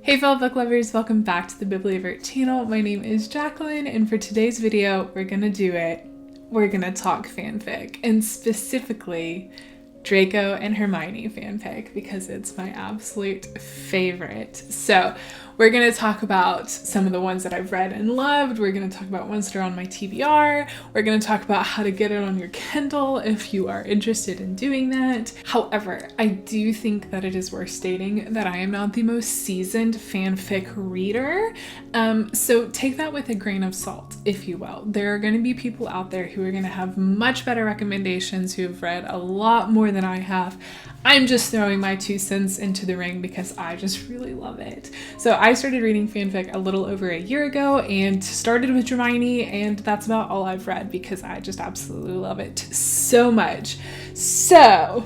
Hey fellow book lovers, welcome back to the Bibliovert channel. My name is Jacqueline, and for today's video, we're gonna talk fanfic, and specifically Draco and Hermione fanfic, because it's my absolute favorite. So we're going to talk about some of the ones that I've read and loved. We're going to talk about ones that are on my TBR. We're going to talk about how to get it on your Kindle if you are interested in doing that. However, I do think that it is worth stating that I am not the most seasoned fanfic reader. So take that with a grain of salt, if you will. There are going to be people out there who are going to have much better recommendations, who have read a lot more than I have. I'm just throwing my 2 cents into the ring because I just really love it. So I started reading fanfic a little over a year ago and started with Dramione, and that's about all I've read because I just absolutely love it so much. So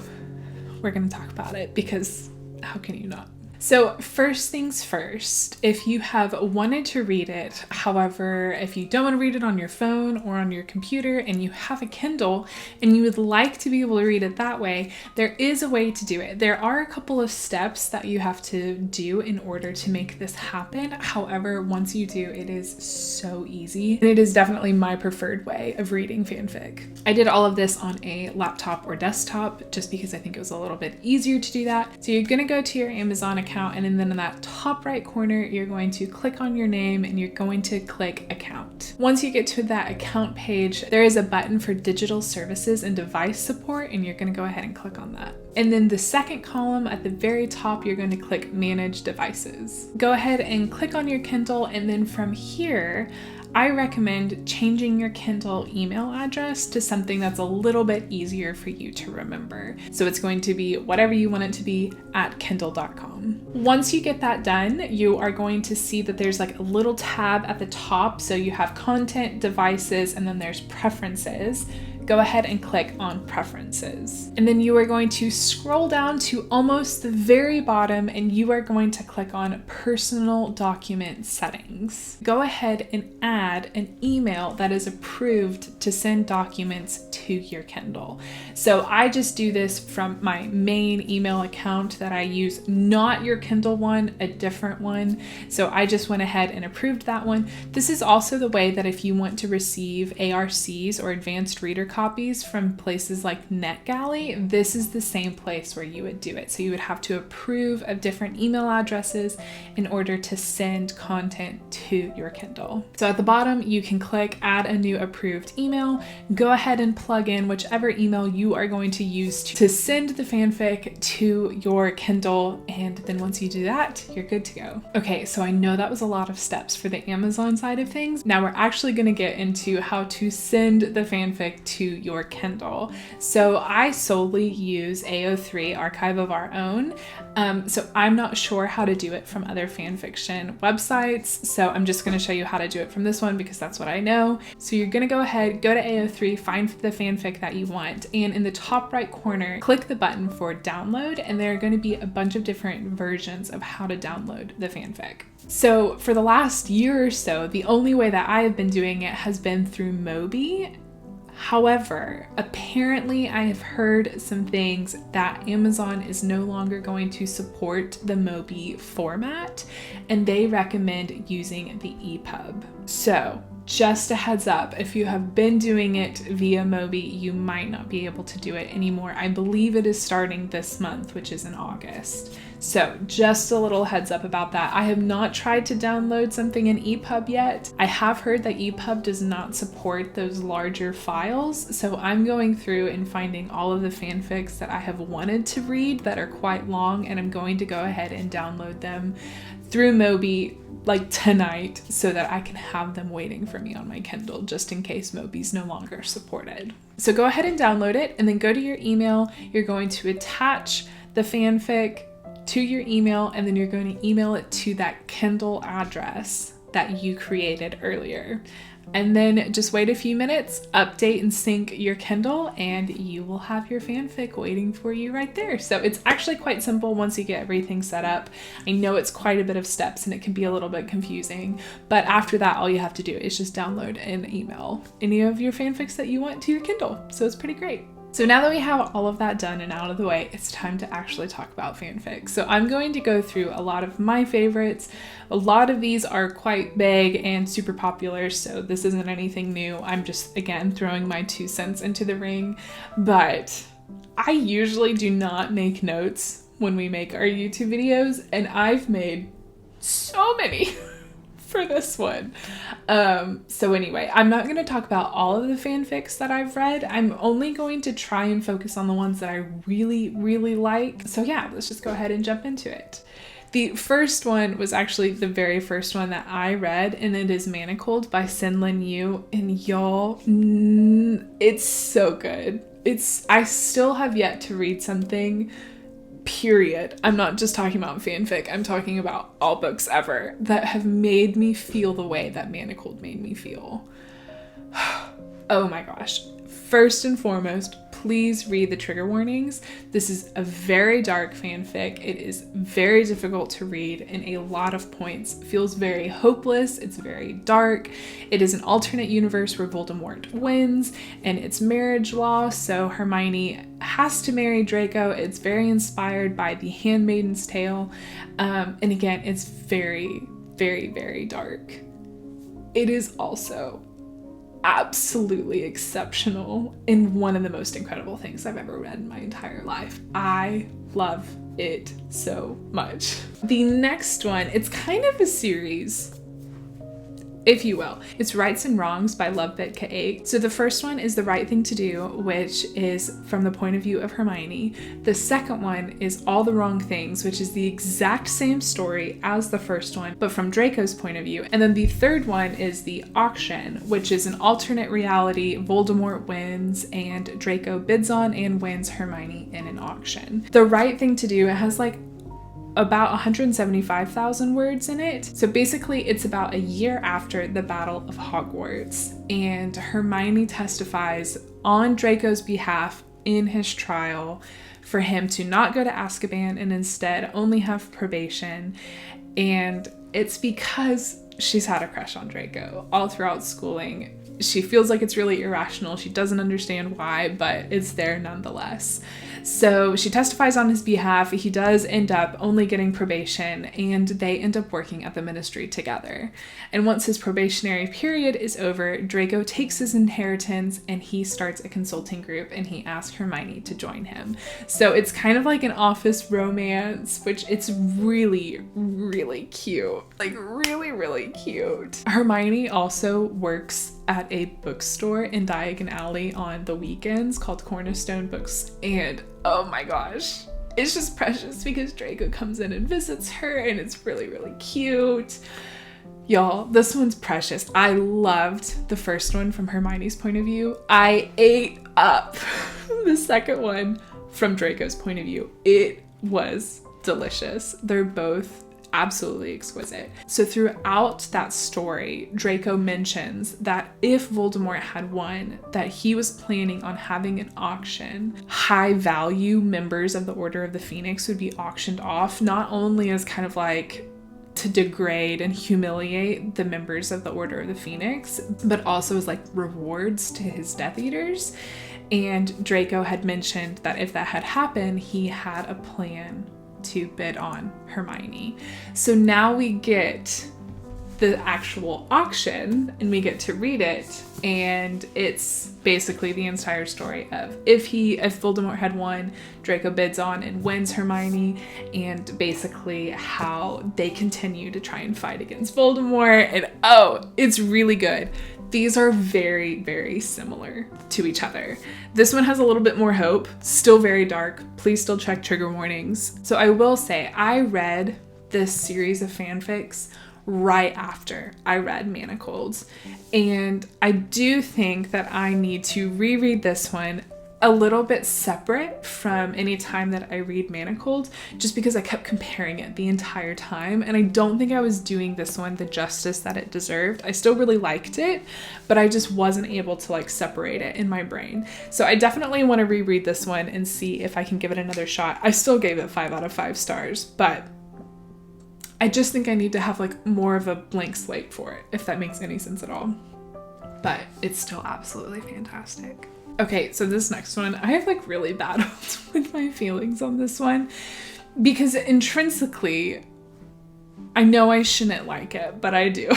we're going to talk about it because how can you not? So first things first, if you have wanted to read it, however, if you don't want to read it on your phone or on your computer and you have a Kindle and you would like to be able to read it that way, there is a way to do it. There are a couple of steps that you have to do in order to make this happen. However, once you do, it is so easy. And it is definitely my preferred way of reading fanfic. I did all of this on a laptop or desktop just because I think it was a little bit easier to do that. So you're going to go to your Amazon account, and then in that top right corner, you're going to click on your name and you're going to click account. Once you get to that account page, there is a button for digital services and device support, and you're going to go ahead and click on that. And then the second column at the very top, you're going to click manage devices. Go ahead and click on your Kindle, and then from here, I recommend changing your Kindle email address to something that's a little bit easier for you to remember. So it's going to be whatever you want it to be at kindle.com. Once you get that done, you are going to see that there's like a little tab at the top. So you have content, devices, and then there's preferences. Go ahead and click on preferences. And then you are going to scroll down to almost the very bottom, and you are going to click on personal document settings. Go ahead and add an email that is approved to send documents to your Kindle. So I just do this from my main email account that I use, not your Kindle one, a different one. So I just went ahead and approved that one. This is also the way that if you want to receive ARCs or advanced reader copies from places like NetGalley, this is the same place where you would do it. So you would have to approve of different email addresses in order to send content to your Kindle. So at the bottom, you can click add a new approved email. Go ahead and plug in whichever email you are going to use to send the fanfic to your Kindle. And then once you do that, you're good to go. Okay, so I know that was a lot of steps for the Amazon side of things. Now we're actually going to get into how to send the fanfic to your Kindle. So I solely use ao3, Archive of Our Own. So I'm not sure how to do it from other fanfiction websites. So I'm just going to show you how to do it from this one because that's what I know. So you're going to go ahead, go to ao3, find the fanfic that you want, and in the top right corner, click the button for download, and there are going to be a bunch of different versions of how to download the fanfic. So for the last year or so, the only way that I have been doing it has been through Mobi. However, apparently I have heard some things that Amazon is no longer going to support the Mobi format, and they recommend using the EPUB. So just a heads up, if you have been doing it via Mobi, you might not be able to do it anymore. I believe it is starting this month, which is in August. So just a little heads up about that. I have not tried to download something in EPUB yet. I have heard that EPUB does not support those larger files. So I'm going through and finding all of the fanfics that I have wanted to read that are quite long, and I'm going to go ahead and download them through Mobi like tonight so that I can have them waiting for me on my Kindle just in case Mobi's no longer supported. So go ahead and download it, and then go to your email. You're going to attach the fanfic to your email, and then you're going to email it to that Kindle address that you created earlier. And then just wait a few minutes, update and sync your Kindle, and you will have your fanfic waiting for you right there. So it's actually quite simple once you get everything set up. I know it's quite a bit of steps and it can be a little bit confusing, but after that, all you have to do is just download and email any of your fanfics that you want to your Kindle. So it's pretty great. So now that we have all of that done and out of the way, it's time to actually talk about fanfic. So I'm going to go through a lot of my favorites. A lot of these are quite big and super popular, so this isn't anything new. I'm just, again, throwing my 2 cents into the ring. But I usually do not make notes when we make our YouTube videos, and I've made so many for this one. So anyway, I'm not going to talk about all of the fanfics that I've read. I'm only going to try and focus on the ones that I really, really like. So yeah, let's just go ahead and jump into it. The first one was actually the very first one that I read, and it is Manacled by Sin-Lin Yu. And y'all, it's so good. I still have yet to read something, period. I'm not just talking about fanfic. I'm talking about all books ever that have made me feel the way that Manacled made me feel. Oh my gosh. First and foremost, please read the trigger warnings. This is a very dark fanfic. It is very difficult to read in a lot of points. It feels very hopeless. It's very dark. It is an alternate universe where Voldemort wins, and it's marriage law, so Hermione has to marry Draco. It's very inspired by The Handmaid's Tale. And again, it's very, very, very dark. It is also absolutely exceptional and one of the most incredible things I've ever read in my entire life. I love it so much. The next one, it's kind of a series, if you will. It's Rights and Wrongs by Lovebit K8. So the first one is The Right Thing to Do, which is from the point of view of Hermione. The second one is All the Wrong Things, which is the exact same story as the first one, but from Draco's point of view. And then the third one is The Auction, which is an alternate reality. Voldemort wins and Draco bids on and wins Hermione in an auction. The Right Thing to Do, it has like about 175,000 words in it. So basically it's about a year after the Battle of Hogwarts, and Hermione testifies on Draco's behalf in his trial for him to not go to Azkaban and instead only have probation. And it's because she's had a crush on Draco all throughout schooling. She feels like it's really irrational. She doesn't understand why, but it's there nonetheless. So she testifies on his behalf. He does end up only getting probation, and they end up working at the ministry together. And once his probationary period is over, Draco takes his inheritance and he starts a consulting group, and he asks Hermione to join him. So it's kind of like an office romance, which it's really, really cute. Like really, really cute. Hermione also works at a bookstore in Diagon Alley on the weekends called Cornerstone Books, and oh my gosh, it's just precious because Draco comes in and visits her, and it's really, really cute. Y'all, this one's precious. I loved the first one from Hermione's point of view. I ate up the second one from Draco's point of view. It was delicious. They're both absolutely exquisite. So throughout that story, Draco mentions that if Voldemort had won, that he was planning on having an auction. High value members of the Order of the Phoenix would be auctioned off, not only as kind of like to degrade and humiliate the members of the Order of the Phoenix, but also as like rewards to his Death Eaters. And Draco had mentioned that if that had happened, he had a plan to bid on Hermione. So now we get the actual auction and we get to read it, and it's basically the entire story of if Voldemort had won, Draco bids on and wins Hermione, and basically how they continue to try and fight against Voldemort. And oh, it's really good. These are very, very similar to each other. This one has a little bit more hope, still very dark. Please still check trigger warnings. So I will say, I read this series of fanfics right after I read Manacled, and I do think that I need to reread this one a little bit separate from any time that I read Manacled, just because I kept comparing it the entire time, and I don't think I was doing this one the justice that it deserved. I still really liked it, but I just wasn't able to like separate it in my brain. So I definitely want to reread this one and see if I can give it another shot. I still gave it 5 out of 5 stars, but I just think I need to have like more of a blank slate for it, if that makes any sense at all. But it's still absolutely fantastic. Okay, so this next one, I have like really battled with my feelings on this one because intrinsically, I know I shouldn't like it, but I do.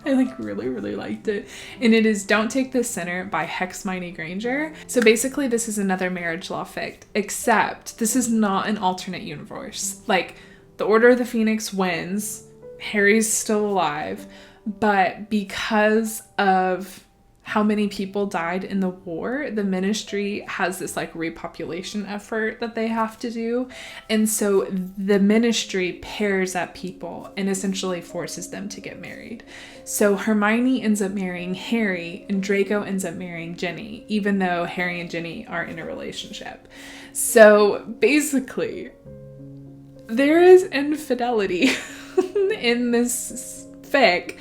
I like really, really liked it. And it is Don't Take This Sinner by Hermione Granger. So basically this is another marriage law fic, except this is not an alternate universe. Like the Order of the Phoenix wins, Harry's still alive, but because of how many people died in the war, the ministry has this like repopulation effort that they have to do. And so the ministry pairs up people and essentially forces them to get married. So Hermione ends up marrying Harry and Draco ends up marrying Ginny, even though Harry and Ginny are in a relationship. So basically, there is infidelity in this fic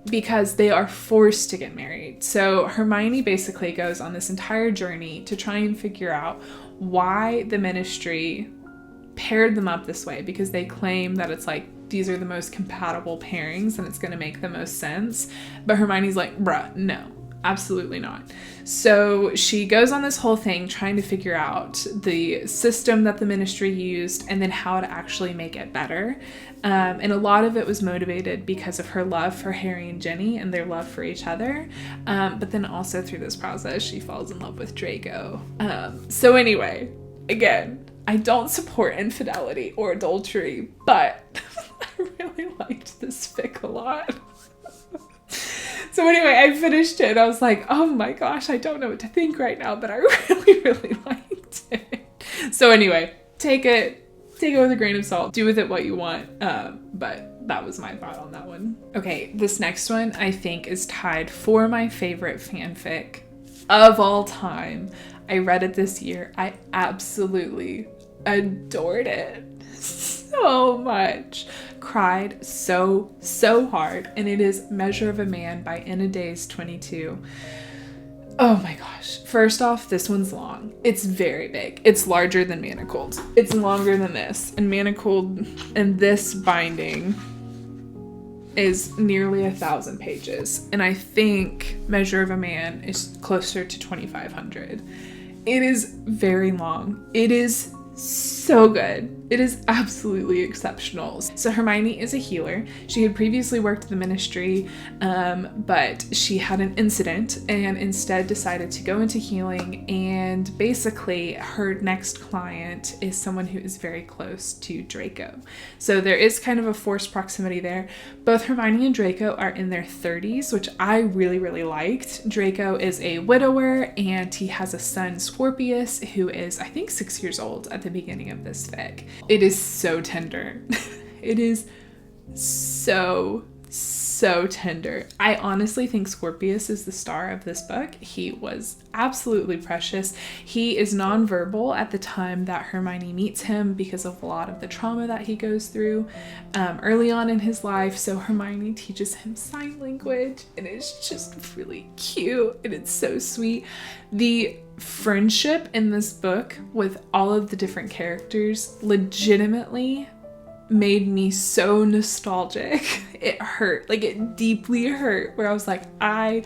because they are forced to get married. So Hermione basically goes on this entire journey to try and figure out why the ministry paired them up this way, because they claim that it's like these are the most compatible pairings and it's going to make the most sense. But Hermione's like, bruh, no, absolutely not. So she goes on this whole thing trying to figure out the system that the ministry used and then how to actually make it better. And a lot of it was motivated because of her love for Harry and Ginny and their love for each other. But then also through this process, she falls in love with Draco. So anyway, again, I don't support infidelity or adultery, but I really liked this fic a lot. So anyway, I finished it. I was like, oh my gosh, I don't know what to think right now, but I really, really liked it. So anyway, take it with a grain of salt. Do with it what you want. But that was my thought on that one. Okay, this next one I think is tied for my favorite fanfic of all time. I read it this year. I absolutely adored it so much. Cried so hard. And it is Measure of a Man by Days 22. Oh my gosh. First off, this one's long. It's very big. It's larger than Manacled. It's longer than this. And Manacled and this binding is nearly 1,000 pages. And I think Measure of a Man is closer to 2,500. It is very long. It is so good. It is absolutely exceptional. So Hermione is a healer. She had previously worked in the ministry, but she had an incident and instead decided to go into healing. And basically her next client is someone who is very close to Draco. So there is kind of a forced proximity there. Both Hermione and Draco are in their 30s, which I really, really liked. Draco is a widower and he has a son, Scorpius, who is, I think, 6 years old at the beginning of this fic. It is so tender. It is so tender. I honestly think Scorpius is the star of this book. He was absolutely precious. He is nonverbal at the time that Hermione meets him because of a lot of the trauma that he goes through early on in his life. So Hermione teaches him sign language and it's just really cute and it's so sweet. The friendship in this book with all of the different characters legitimately made me so nostalgic. It hurt. Like, it deeply hurt, where I was like, I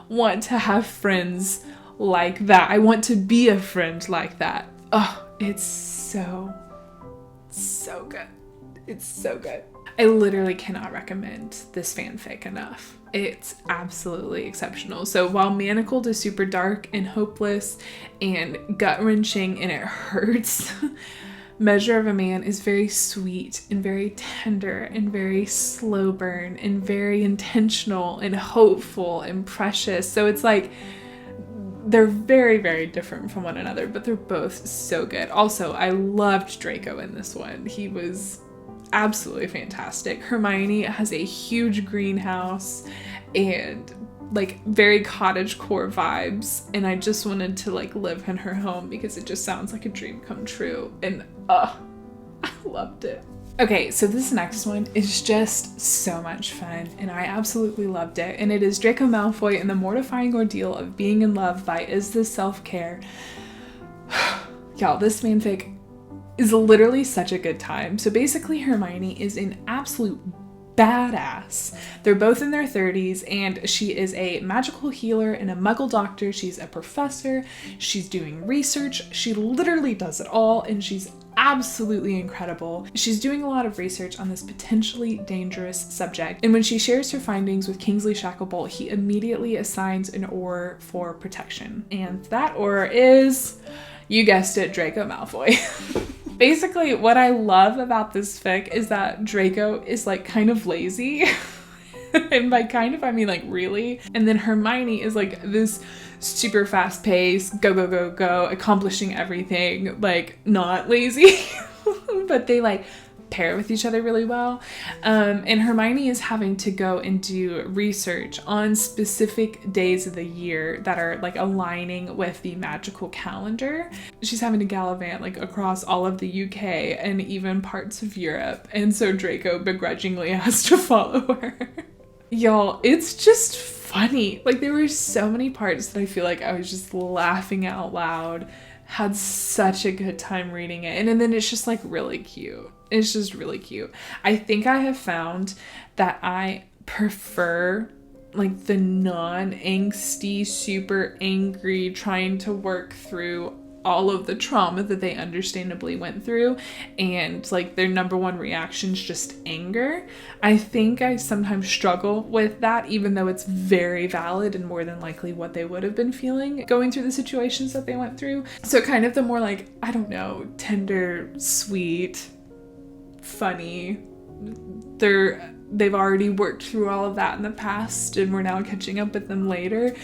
want to have friends like that. I want to be a friend like that. Oh, it's so good. It's so good. I literally cannot recommend this fanfic enough. It's absolutely exceptional. So while Manacled is super dark and hopeless and gut-wrenching and it hurts, Measure of a Man is very sweet and very tender and very slow burn and very intentional and hopeful and precious. So it's like they're very, very different from one another, but they're both so good. Also, I loved Draco in this one. He was absolutely fantastic. Hermione has a huge greenhouse and like very cottagecore vibes, and I just wanted to like live in her home because it just sounds like a dream come true. And I loved it. Okay, so this next one is just so much fun and I absolutely loved it, and it is Draco Malfoy and the Mortifying Ordeal of Being in Love by Is This Self-Care? Y'all, this fanfic is literally such a good time. So basically Hermione is in absolute badass. They're both in their 30s, and she is a magical healer and a muggle doctor. She's a professor. She's doing research. She literally does it all, and she's absolutely incredible. She's doing a lot of research on this potentially dangerous subject, and when she shares her findings with Kingsley Shacklebolt, he immediately assigns an aura for protection, and that aura is, you guessed it, Draco Malfoy. Basically, what I love about this fic is that Draco is like kind of lazy. And by kind of, I mean like really. And then Hermione is like this super fast paced, go, go, go, go, accomplishing everything, like not lazy. But they like pair with each other really well. And Hermione is having to go and do research on specific days of the year that are like aligning with the magical calendar. She's having to gallivant like across all of the UK and even parts of Europe. And so Draco begrudgingly has to follow her. Y'all, it's just funny. Like there were so many parts that I feel like I was just laughing out loud. Had such a good time reading it. And then it's just like really cute. It's just really cute. I think I have found that I prefer like the non-angsty, super angry, trying to work through all of the trauma that they understandably went through, and like their number one reaction is just anger. I think I sometimes struggle with that, even though it's very valid and more than likely what they would have been feeling going through the situations that they went through. So kind of the more like, I don't know, tender, sweet, funny, they've already worked through all of that in the past and we're now catching up with them later.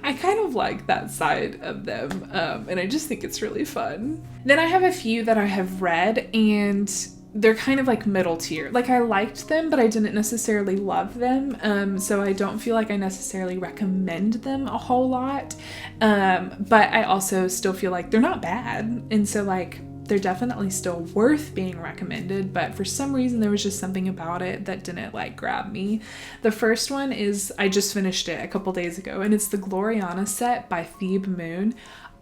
I kind of like that side of them, and I just think it's really fun. Then I have a few that I have read, and they're kind of like middle tier. Like I liked them, but I didn't necessarily love them, so I don't feel like I necessarily recommend them a whole lot, but I also still feel like they're not bad, and so like they're definitely still worth being recommended, but for some reason there was just something about it that didn't like grab me. The first one is, I just finished it a couple days ago, and it's the Gloriana set by Phoebe Moon.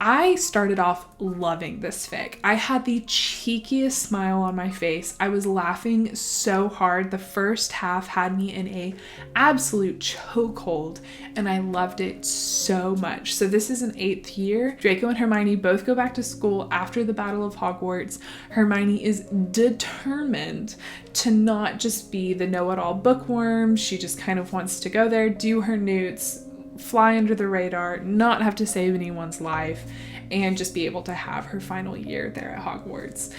I started off loving this fic. I had the cheekiest smile on my face. I was laughing so hard. The first half had me in a absolute chokehold, and I loved it so much. So this is an 8th year. Draco and Hermione both go back to school after the Battle of Hogwarts. Hermione is determined to not just be the know-it-all bookworm. She just kind of wants to go there, do her newts, fly under the radar, not have to save anyone's life, and just be able to have her final year there at Hogwarts.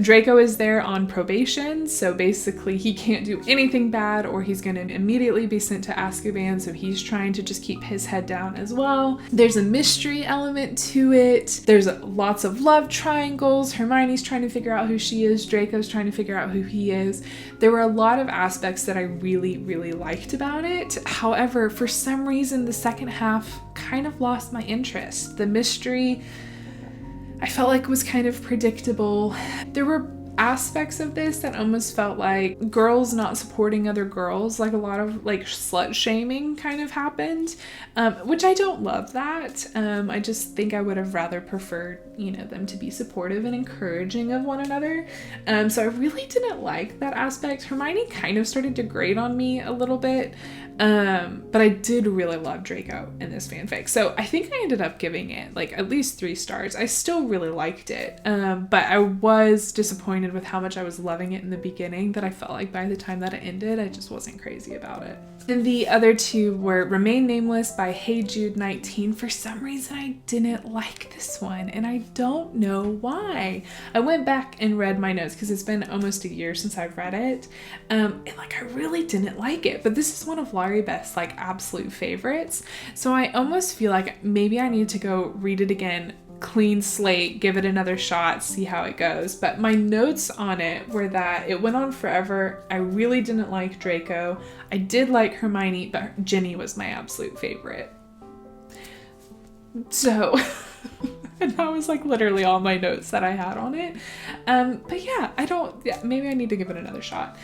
Draco is there on probation, so basically he can't do anything bad or he's going to immediately be sent to Azkaban, so he's trying to just keep his head down as well. There's a mystery element to it. There's lots of love triangles. Hermione's trying to figure out who she is. Draco's trying to figure out who he is. There were a lot of aspects that I really, really liked about it. However, for some reason, the second half kind of lost my interest. The mystery, I felt like, was kind of predictable. There were aspects of this that almost felt like girls not supporting other girls, like a lot of like slut shaming kind of happened, which I don't love that. I just think I would have rather preferred, you know, them to be supportive and encouraging of one another. So I really didn't like that aspect. Hermione kind of started to grate on me a little bit, but I did really love Draco in this fanfic. So I think I ended up giving it like at least 3 stars. I still really liked it, but I was disappointed with how much I was loving it in the beginning, that I felt like by the time that it ended, I just wasn't crazy about it. Then the other 2 were Remain Nameless by Hey Jude 19. For some reason, I didn't like this one, and I don't know why. I went back and read my notes because it's been almost a year since I've read it, and like I really didn't like it, but this is one of Laurie Beth's like absolute favorites, so I almost feel like maybe I need to go read it again, clean slate, give it another shot, see how it goes. But my notes on it were that it went on forever. I really didn't like Draco. I did like Hermione, but Ginny was my absolute favorite. So and that was like literally all my notes that I had on it. But yeah, maybe I need to give it another shot.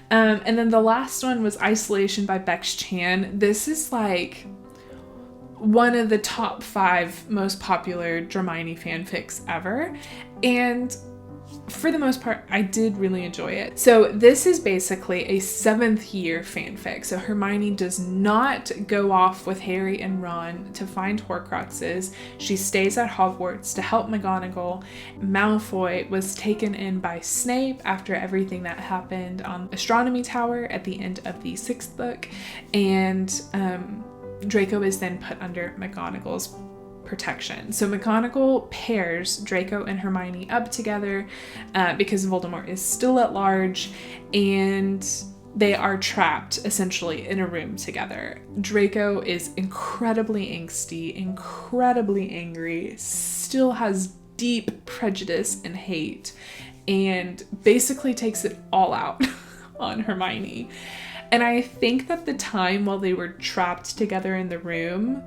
And then the last one was Isolation by Bex Chan. This is like one of the top 5 most popular Dramione fanfics ever. And for the most part, I did really enjoy it. So this is basically a 7th year fanfic. So Hermione does not go off with Harry and Ron to find Horcruxes. She stays at Hogwarts to help McGonagall. Malfoy was taken in by Snape after everything that happened on Astronomy Tower at the end of the 6th book. And Draco is then put under McGonagall's protection. So McGonagall pairs Draco and Hermione up together because Voldemort is still at large, and they are trapped essentially in a room together. Draco is incredibly angsty, incredibly angry, still has deep prejudice and hate, and basically takes it all out on Hermione. And I think that the time while they were trapped together in the room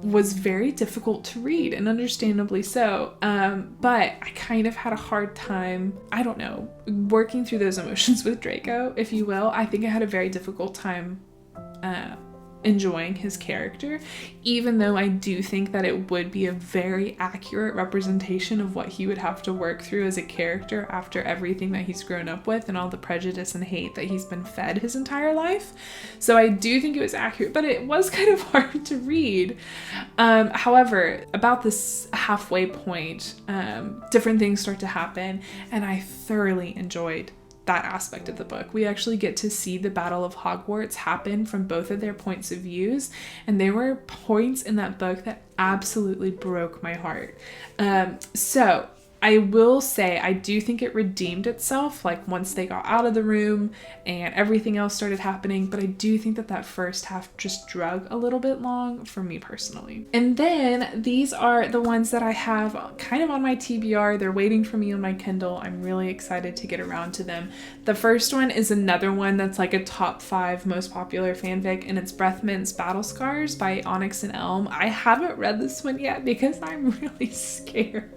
was very difficult to read, and understandably so. But I kind of had a hard time, I don't know, working through those emotions with Draco, if you will. I think I had a very difficult time enjoying his character, even though I do think that it would be a very accurate representation of what he would have to work through as a character after everything that he's grown up with and all the prejudice and hate that he's been fed his entire life. So I do think it was accurate, but it was kind of hard to read. However, about this halfway point, different things start to happen, and I thoroughly enjoyed that aspect of the book. We actually get to see the Battle of Hogwarts happen from both of their points of views, and there were points in that book that absolutely broke my heart. So I will say I do think it redeemed itself, like once they got out of the room and everything else started happening, but I do think that that first half just drug a little bit long for me personally. And then these are the ones that I have kind of on my TBR. They're waiting for me on my Kindle. I'm really excited to get around to them. The first one is another one that's like a top 5 most popular fanfic, and it's Breathmint's Battle Scars by Onyx and Elm. I haven't read this one yet because I'm really scared.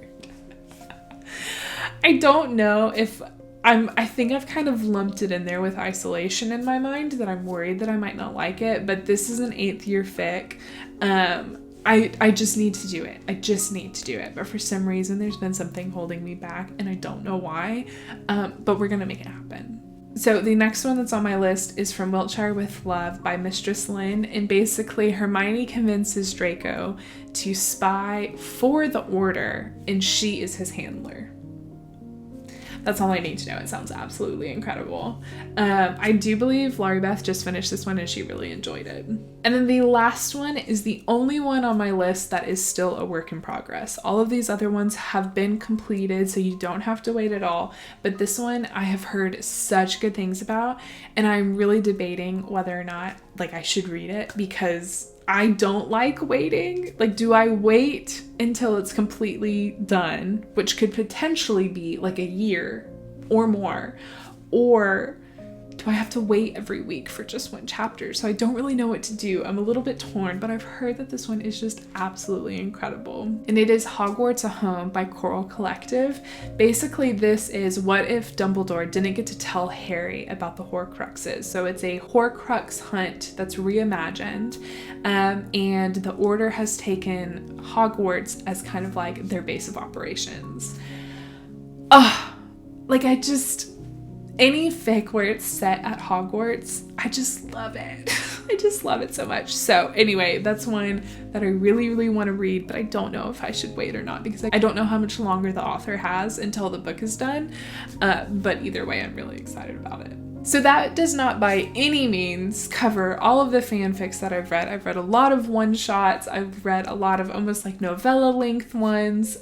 I don't know if I think I've kind of lumped it in there with Isolation in my mind, that I'm worried that I might not like it, but this is an 8th year fic. I just need to do it. I just need to do it. But for some reason, there's been something holding me back, and I don't know why, but we're gonna make it happen. So the next one that's on my list is From Wiltshire with Love by Mistress Lynn, and basically Hermione convinces Draco to spy for the Order, and she is his handler. That's all I need to know. It sounds absolutely incredible. I do believe Laurie Beth just finished this one and she really enjoyed it. And then the last one is the only one on my list that is still a work in progress. All of these other ones have been completed, so you don't have to wait at all. But this one I have heard such good things about, and I'm really debating whether or not I should read it, because I don't like waiting. Do I wait until it's completely done, which could potentially be like a year or more, or do I have to wait every week for just one chapter? So I don't really know what to do. I'm a little bit torn, but I've heard that this one is just absolutely incredible. And it is Hogwarts a Home by Coral Collective. Basically, this is what if Dumbledore didn't get to tell Harry about the Horcruxes. So it's a Horcrux hunt that's reimagined, and the Order has taken Hogwarts as kind of like their base of operations. Any fic where it's set at Hogwarts, I just love it. I just love it so much. So anyway, that's one that I really, really want to read, but I don't know if I should wait or not, because I don't know how much longer the author has until the book is done. But either way, I'm really excited about it. So that does not by any means cover all of the fanfics that I've read. I've read a lot of one-shots. I've read a lot of almost like novella length ones.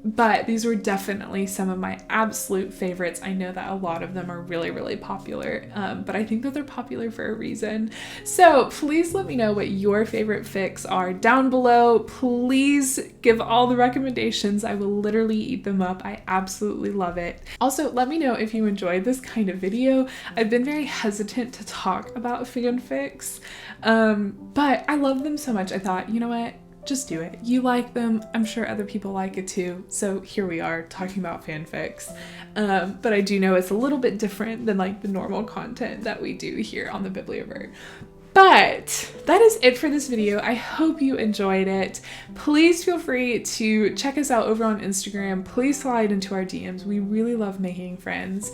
But these were definitely some of my absolute favorites. I know that a lot of them are really, really popular, but I think that they're popular for a reason. So please let me know what your favorite fics are down below. Please give all the recommendations. I will literally eat them up. I absolutely love it. Also, let me know if you enjoyed this kind of video. I've been very hesitant to talk about fanfics, but I love them so much. I thought, you know what? Just do it. You like them. I'm sure other people like it too. So here we are talking about fanfics. But I do know it's a little bit different than the normal content that we do here on the Bibliovert. But that is it for this video. I hope you enjoyed it. Please feel free to check us out over on Instagram. Please slide into our DMs. We really love making friends.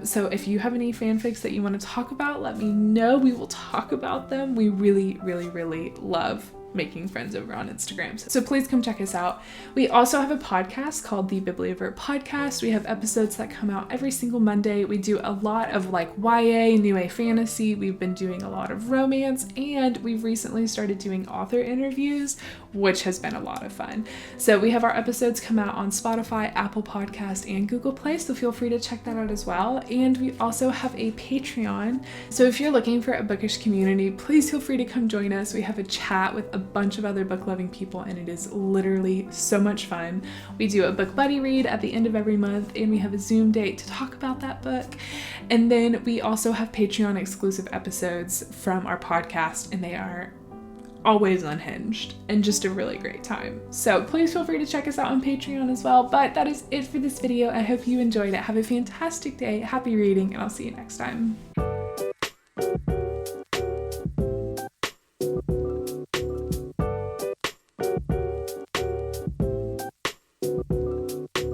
So if you have any fanfics that you want to talk about, let me know. We will talk about them. We really, really, really love making friends over on Instagram. So please come check us out. We also have a podcast called the Bibliovertpodcast. We have episodes that come out every single Monday. We do a lot of like YA, new A fantasy. We've been doing a lot of romance, and we've recently started doing author interviews, which has been a lot of fun. So we have our episodes come out on Spotify, Apple Podcast, and Google Play, so feel free to check that out as well. And we also have a Patreon. So if you're looking for a bookish community, please feel free to come join us. We have a chat with a bunch of other book-loving people, and it is literally so much fun. We do a book buddy read at the end of every month, and we have a Zoom date to talk about that book. And then we also have Patreon exclusive episodes from our podcast, and they are always unhinged and just a really great time. So please feel free to check us out on Patreon as well. But that is it for this video. I hope you enjoyed it. Have a fantastic day. Happy reading, and I'll see you next time.